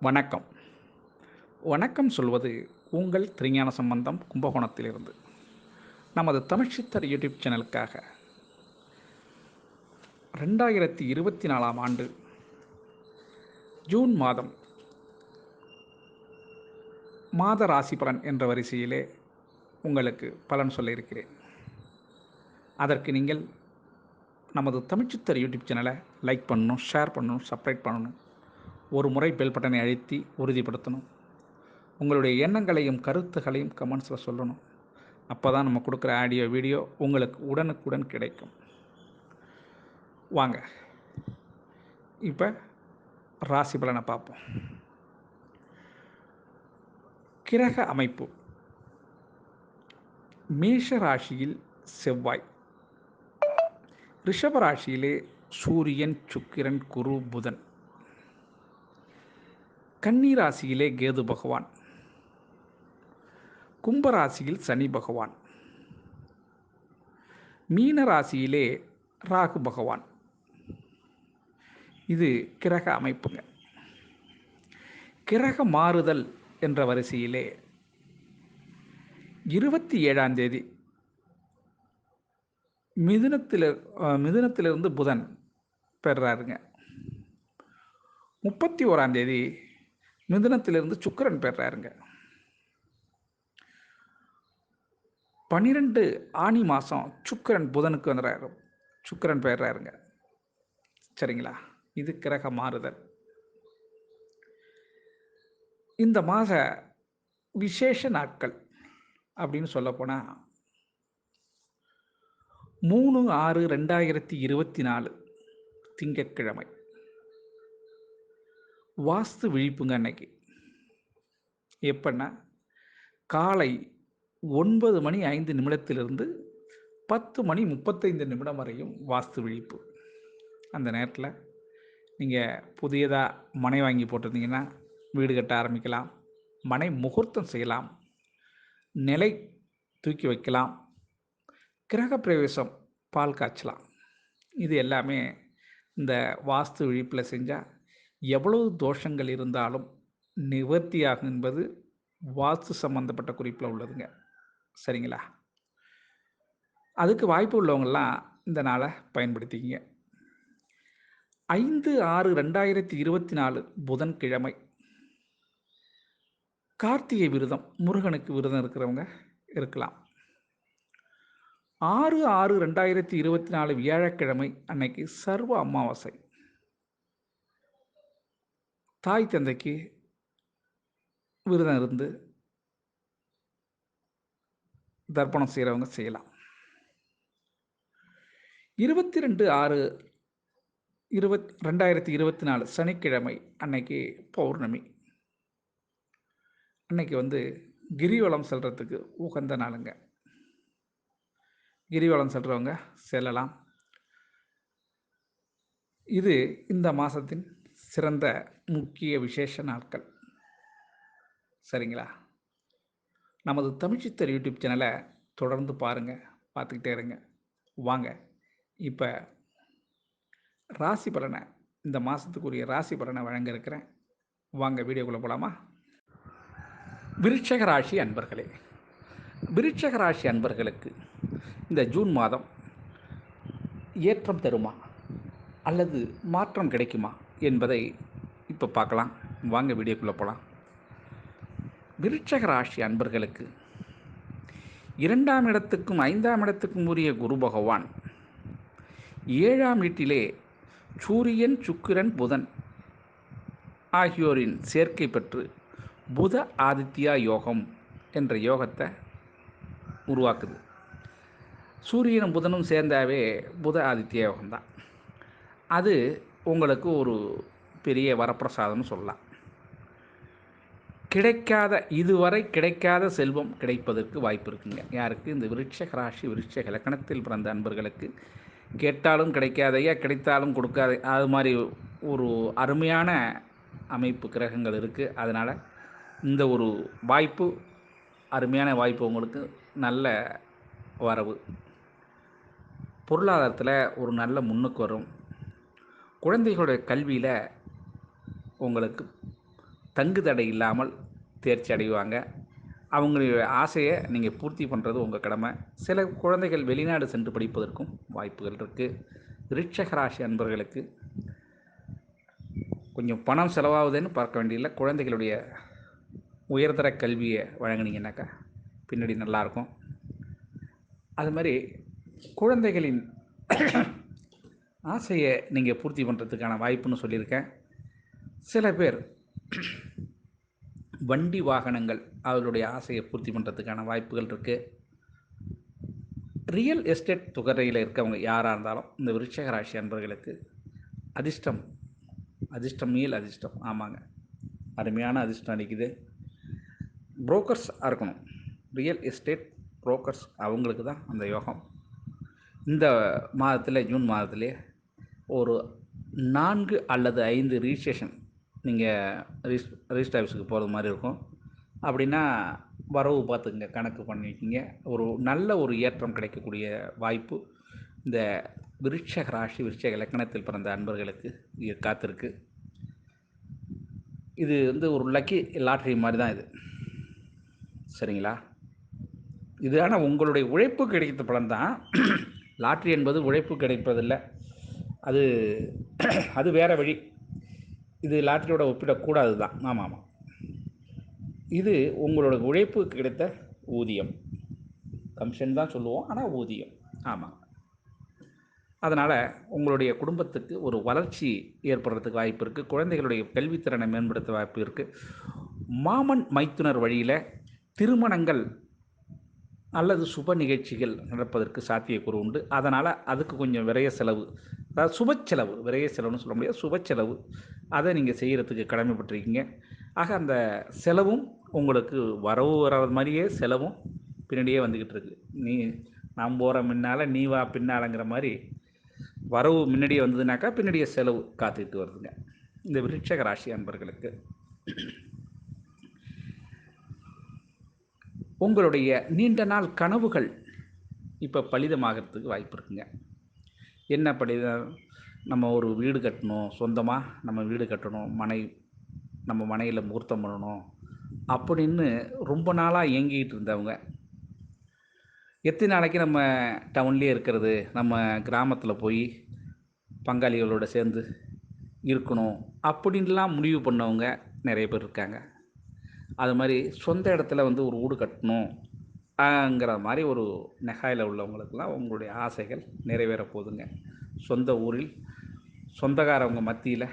வணக்கம். வணக்கம் சொல்வது உங்கள் திருஞான சம்பந்தம் கும்பகோணத்திலிருந்து. நமது தமிழ்ச்சித்தர் யூடியூப் சேனலுக்காக 2024ஆம் ஆண்டு ஜூன் மாதம் மாத ராசி பலன் என்ற வரிசையிலே உங்களுக்கு பலன் சொல்ல இருக்கிறேன். அதற்கு நீங்கள் நமது தமிழ்ச்சித்தர் யூடியூப் சேனலை லைக் பண்ணணும், ஷேர் பண்ணணும், சப்ஸ்கிரைப் பண்ணணும். ஒரு முறை பெல் பட்டனை அழுத்தி உறுதிப்படுத்தணும். உங்களுடைய எண்ணங்களையும் கருத்துகளையும் கமெண்ட்ஸில் சொல்லணும். அப்போ தான் நம்ம கொடுக்குற ஆடியோ வீடியோ உங்களுக்கு உடனுக்குடன் கிடைக்கும். வாங்க இப்போ ராசி பலனை பார்ப்போம். கிரக அமைப்பு: மேஷ ராசியில் செவ்வாய், ரிஷப ராசியிலே சூரியன், சுக்கிரன், குரு, புதன், கன்னி ராசியிலே கேது பகவான், கும்பராசியில் சனி பகவான், மீன ராசியிலே ராகு பகவான். இது கிரக அமைப்புங்க. கிரக மாறுதல் என்ற வரிசையிலே 27ஆம் தேதி மிதுனத்திலிருந்து புதன் பெறாருங்க. 31ஆம் தேதி மிதுனத்திலிருந்து சுக்கிரன் பெறாருங்க. 12 ஆனி மாதம் சுக்கிரன் புதனுக்கு வந்துடுறாரு, சுக்கிரன் பெறாருங்க. சரிங்களா? இது கிரக மாறுதல். இந்த மாத விசேஷ நாட்கள் அப்படின்னு சொல்லப்போனால் 3/6/2024 திங்கட்கிழமை வாஸ்து விழிப்புங்க. அன்னைக்கு எப்படின்னா, காலை 9:05 10:35 வரையும் வாஸ்து விழிப்பு. அந்த நேரத்தில் நீங்கள் புதியதாக மனை வாங்கி போட்டிருந்தீங்கன்னா வீடு கட்ட ஆரம்பிக்கலாம், மனை முகூர்த்தம் செய்யலாம், நிலை தூக்கி வைக்கலாம், கிரகப்பிரவேசம் பால் காய்ச்சலாம். இது எல்லாமே இந்த வாஸ்து விழிப்பில் செஞ்சால் எவ்வளவு தோஷங்கள் இருந்தாலும் நிவர்த்தியாகும் என்பது வாஸ்து சம்பந்தப்பட்ட குறிப்பில் உள்ளதுங்க. சரிங்களா? அதுக்கு வாய்ப்பு உள்ளவங்கெல்லாம் இந்த நாளை பயன்படுத்திக்கிங்க. 5/6/2024 புதன்கிழமை கார்த்திகை விரதம், முருகனுக்கு விரதம் இருக்கிறவங்க இருக்கலாம். 6/6/2024 வியாழக்கிழமை அன்னைக்கு சர்வ அமாவாசை. தாய் தந்தைக்கு விரதம் இருந்து தர்ப்பணம் செய்கிறவங்க செய்யலாம். 22/6/2024 சனிக்கிழமை அன்னைக்கு பௌர்ணமி. அன்னைக்கு கிரிவலம் செல்றதுக்கு உகந்த நாளுங்க. கிரிவலம் செல்றவங்க செல்லலாம். இது இந்த மாதத்தின் சிறந்த முக்கிய விசேஷ நாட்கள். சரிங்களா? நமது தமிழ்ச்சித்தர் யூடியூப் சேனலை தொடர்ந்து பாருங்கள், பார்த்துக்கிட்டே இருங்க. வாங்க இப்போ ராசி பலனை, இந்த மாதத்துக்குரிய ராசி பலனை வழங்க இருக்கிறேன். வாங்க வீடியோக்குள்ளே போகலாமா? விருட்சக ராசி அன்பர்களே, விருட்சக ராசி அன்பர்களுக்கு இந்த ஜூன் மாதம் ஏற்றம் தருமா அல்லது மாற்றம் கிடைக்குமா என்பதை இப்போ பார்க்கலாம். வாங்க வீடியோக்குள்ளே போகலாம். விருட்சக ராசி அன்பர்களுக்கு 2ஆம் இடத்துக்கும் 5ஆம் இடத்துக்கும் உரிய குரு பகவான் 7ஆம் வீட்டிலே சூரியன், சுக்கிரன், புதன் ஆகியோரின் சேர்க்கை பெற்று புத ஆதித்யா யோகம் என்ற யோகத்தை உருவாக்குது. சூரியனும் புதனும் சேர்ந்தாவே புத ஆதித்ய யோகம்தான். அது உங்களுக்கு ஒரு பெரிய வரப்பிரசாதம்னு சொல்லலாம். இதுவரை கிடைக்காத செல்வம் கிடைப்பதற்கு வாய்ப்பு இருக்குங்க. யாருக்கு? இந்த விருட்சக ராசி, விருட்சக இலக்கணத்தில் பிறந்த அன்பர்களுக்கு. கேட்டாலும் கிடைக்காதையா, கிடைத்தாலும் கொடுக்காத, அது மாதிரி ஒரு அருமையான அமைப்பு கிரகங்கள் இருக்குது. அதனால் இந்த ஒரு வாய்ப்பு, அருமையான வாய்ப்பு, உங்களுக்கு நல்ல வரவு, பொருளாதாரத்தில் ஒரு நல்ல முன்னுக்கு வரும். குழந்தைகளுடைய கல்வியில் உங்களுக்கு தங்கு தடை இல்லாமல் தேர்ச்சி அடைவாங்க. அவங்களுடைய ஆசையை நீங்கள் பூர்த்தி பண்ணுறது உங்கள் கடமை. சில குழந்தைகள் வெளிநாடு சென்று படிப்பதற்கும் வாய்ப்புகள் இருக்குது. விருட்சிக ராசி அன்பர்களுக்கு கொஞ்சம் பணம் செலவாகுதுன்னு பார்க்க வேண்டியதில்லை. குழந்தைகளுடைய உயர்தர கல்வியை வழங்கினீங்கன்னாக்கா பின்னாடி நல்லாயிருக்கும். அது மாதிரி குழந்தைகளின் ஆசையை நீங்கள் பூர்த்தி பண்ணுறதுக்கான வாய்ப்புன்னு சொல்லியிருக்கேன். சில பேர் வண்டி வாகனங்கள் அவர்களுடைய ஆசையை பூர்த்தி பண்ணுறதுக்கான வாய்ப்புகள் இருக்குது. ரியல் எஸ்டேட் துறையில் இருக்கவங்க யாராக இருந்தாலும் இந்த விருட்சிக ராசி அன்பர்களுக்கு அதிர்ஷ்டம் மேல் அதிர்ஷ்டம். ஆமாங்க, அருமையான அதிர்ஷ்டம் அளிக்குது. புரோக்கர்ஸாக இருக்கணும், ரியல் எஸ்டேட் புரோக்கர்ஸ், அவங்களுக்கு தான் அந்த யோகம். இந்த மாதத்தில் ஜூன் மாதத்திலே ஒரு 4 அல்லது 5 ரிஜிஸ்ட்ரேஷன் நீங்கள் ரிஜிஸ்டர் ஆஃபீஸுக்கு போகிறது மாதிரி இருக்கும். அப்படின்னா வரவு பார்த்துங்க, கணக்கு பண்ணிக்கிங்க. ஒரு நல்ல ஒரு ஏற்றம் கிடைக்கக்கூடிய வாய்ப்பு இந்த விருட்சிக ராசி விருட்சிக லக்னத்தில் பிறந்த அன்பர்களுக்கு காத்திருக்கு. இது வந்து ஒரு லக்கி லாட்ரி மாதிரி தான் இது, சரிங்களா? இது ஆனால் உங்களுடைய உழைப்பு கிடைத்த பலன் தான். லாட்ரி என்பது உழைப்பு கிடைப்பதில்லை, அது வேறு வழி. இது லாட்ரியோட ஒப்பிடக்கூடாது தான். ஆமாம், இது உங்களோட உழைப்பு கிடைத்த ஊதியம். கமிஷன் தான் சொல்லுவோம், ஆனால் ஊதியம். ஆமாம். அதனால் உங்களுடைய குடும்பத்துக்கு ஒரு வளர்ச்சி ஏற்படுறதுக்கு வாய்ப்பு இருக்குது. குழந்தைகளுடைய கல்வித்திறனை மேம்படுத்த வாய்ப்பு இருக்குது. மாமன் மைத்துனர் வழியில் திருமணங்கள் அல்லது சுப நிகழ்ச்சிகள் நடப்பதற்கு சாத்தியக்கூறு உண்டு. அதனால் அதுக்கு கொஞ்சம் விரைய செலவு, அதாவது சுப செலவு, விரைய செலவுன்னு சொல்ல முடியாது, சுப செலவு, அதை நீங்கள் செய்கிறதுக்கு கடமைப்பட்டிருக்கீங்க. ஆக அந்த செலவும் உங்களுக்கு வரவு வர்றது மாதிரியே செலவும் பின்னாடியே வந்துக்கிட்டு இருக்குது. நான் போகிற முன்னால் நீ வா பின்னாலங்கிற மாதிரி வரவு முன்னாடியே வந்ததுனாக்கா பின்னாடியே செலவு காத்துக்கிட்டு வருதுங்க இந்த விருட்சிக ராசி அன்பர்களுக்கு. உங்களுடைய நீண்ட நாள் கனவுகள் இப்போ பலிதமாகிறதுக்கு வாய்ப்பு இருக்குங்க. என்ன பலிதம்? நம்ம ஒரு வீடு கட்டணும், சொந்தமாக நம்ம வீடு கட்டணும், நம்ம மனையில் முகூர்த்தம் பண்ணணும் அப்படின்னு ரொம்ப நாளாக இயங்கிக்கிட்டு இருந்தவங்க, எத்தனை நாளைக்கு நம்ம டவுன்லேயே இருக்கிறது, நம்ம கிராமத்தில் போய் பங்காளிகளோடு சேர்ந்து இருக்கணும் அப்படின்லாம் முடிவு பண்ணவங்க நிறைய பேர் இருக்காங்க. அது மாதிரி சொந்த இடத்துல வந்து ஒரு வீடு கட்டணுங்கிற மாதிரி ஒரு நெகாயில் உள்ளவங்களுக்கெல்லாம் உங்களுடைய ஆசைகள் நிறைவேற போகுதுங்க. சொந்த ஊரில் சொந்தக்காரவங்க மத்தியில்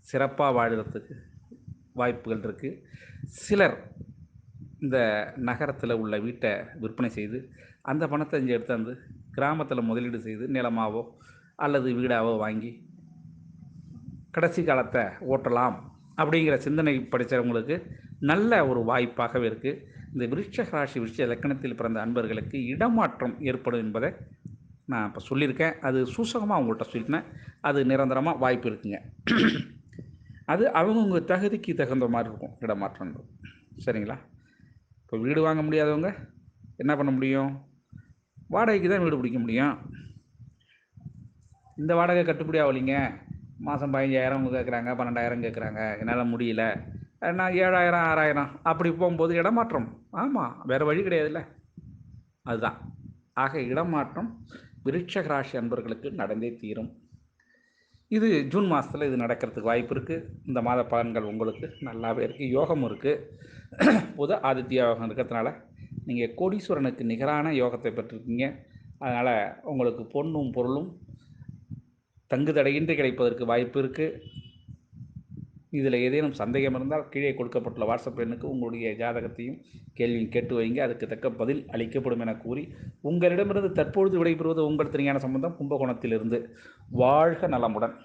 சிறப்பாக வாழுறதுக்கு வாய்ப்புகள் இருக்குது. சிலர் இந்த நகரத்தில் உள்ள வீட்டை விற்பனை செய்து அந்த பணத்தை இங்கே எடுத்து வந்து கிராமத்தில் முதலீடு செய்து நிலமாவோ அல்லது வீடாவோ வாங்கி கடைசி காலத்தை ஓட்டலாம் அப்படிங்கிற சிந்தனை படித்தவங்களுக்கு நல்ல ஒரு வாய்ப்பாகவே இருக்குது. இந்த விருட்சிக ராசி விருட்சிக லக்னத்தில் பிறந்த அன்பர்களுக்கு இடமாற்றம் ஏற்படும் என்பதை நான் இப்போ சொல்லியிருக்கேன். அது சூசகமாக அவங்கள்ட்ட சொல்லிட்டேன். அது நிரந்தரமாக வாய்ப்பு இருக்குங்க. அது அவங்கவுங்க தகுதிக்கு தகுந்த மாதிரி இருக்கும் இடமாற்றம், சரிங்களா? இப்போ வீடு வாங்க முடியாதவங்க என்ன பண்ண முடியும்? வாடகைக்கு தான் வீடு பிடிக்க முடியும். இந்த வாடகை கட்டுப்படி ஆகலைங்க, மாதம் 15,000 கேட்குறாங்க, 12,000 கேட்குறாங்க, என்னால் முடியல, நான் 7,000 6,000 அப்படி போகும்போது இடமாற்றம். ஆமாம், வேறு வழி கிடையாதுல்ல, அதுதான். ஆக இடமாற்றம் விருட்சிக ராசி அன்பர்களுக்கு நடந்தே தீரும். இது ஜூன் மாதத்தில் இது நடக்கிறதுக்கு வாய்ப்பு இருக்குது. இந்த மாத பலன்கள் உங்களுக்கு நல்லாவே இருக்குது. யோகமும் இருக்குது, புத ஆதித்ய யோகம் இருக்கிறதுனால நீங்கள் கோடீஸ்வரனுக்கு நிகரான யோகத்தை பெற்றிருக்கீங்க. அதனால் உங்களுக்கு பொன்னும் பொருளும் தங்குதடையின்றி கிடைப்பதற்கு வாய்ப்பு இருக்குது. இதில் ஏதேனும் சந்தேகம் இருந்தால் கீழே கொடுக்கப்பட்டுள்ள வாட்ஸ்அப் எண்ணுக்கு உங்களுடைய ஜாதகத்தையும் கேள்வியும் கேட்டு வைங்க, அதுக்கு தக்க பதில் அளிக்கப்படும் என கூறி உங்களிடமிருந்து தற்பொழுது விடைபெறுவது உங்கள் திருஞான சம்பந்தம், கும்பகோணத்திலிருந்து. வாழ்க நலமுடன்.